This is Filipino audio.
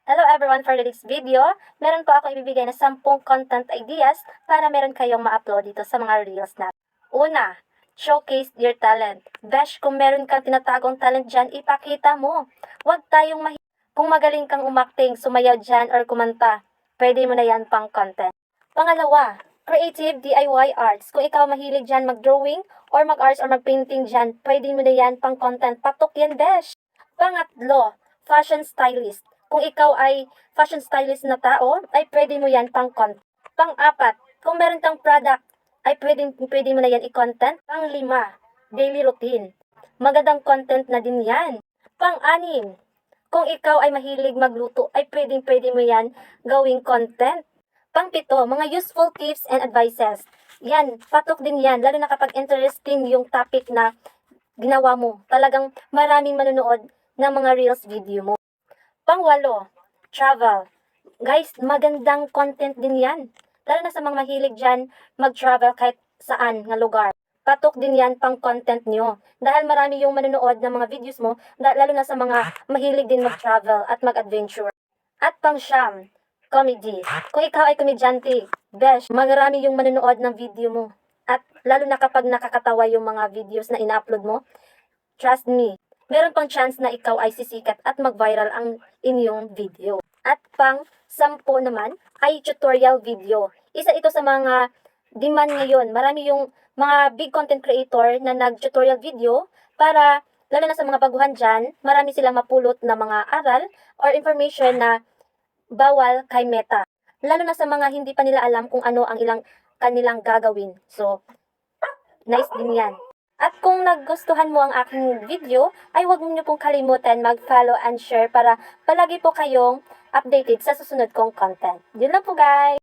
Hello everyone, for this video, meron po ako ibibigay na 10 content ideas para meron kayong ma-upload dito sa mga reels na. Una, showcase your talent. Besh, kung meron kang tinatagong talent dyan, ipakita mo. Huwag tayong Kung magaling kang umakting, sumayaw dyan, or kumanta, pwede mo na yan pang content. Pangalawa, creative DIY arts. Kung ikaw mahilig dyan mag-drawing, or mag-arts, or mag-painting dyan, pwede mo na yan pang content. Patok yan, Besh. Pangatlo, fashion stylist. Kung ikaw ay fashion stylist na tao, ay pwede mo yan pang content. Pang-apat, kung meron kang product, ay pwede mo na yan i-content. Pang-lima, daily routine. Magandang content na din yan. Pang-anim, kung ikaw ay mahilig magluto, ay pwede mo yan gawing content. Pang-pito, mga useful tips and advices. Yan, patok din yan, lalo na kapag interesting yung topic na ginawa mo. Talagang maraming manonood ng mga reels video mo. Pang-walo, travel. Guys, magandang content din yan. Lalo na sa mga mahilig dyan mag-travel kahit saan nga lugar. Patok din yan pang content nyo. Dahil marami yung manonood ng mga videos mo, lalo na sa mga mahilig din mag-travel at mag-adventure. At pang-siyam, comedy. Kung ikaw ay komedyante, besh, marami yung manonood ng video mo. At lalo na kapag nakakatawa yung mga videos na ina-upload mo, trust me, meron pang chance na ikaw ay sisikat at mag-viral ang inyong video. At pang-10 naman ay tutorial video. Isa ito sa mga demand ngayon. Marami yung mga big content creator na nag-tutorial video para, lalo na sa mga baguhan dyan, marami silang mapulot na mga aral or information na bawal kay Meta. Lalo na sa mga hindi pa nila alam kung ano ang kanilang gagawin. So, nice din yan. At kung nagustuhan mo ang aking video, ay huwag niyo pong kalimutan mag-follow and share para palagi po kayong updated sa susunod kong content. Yun lang po, guys!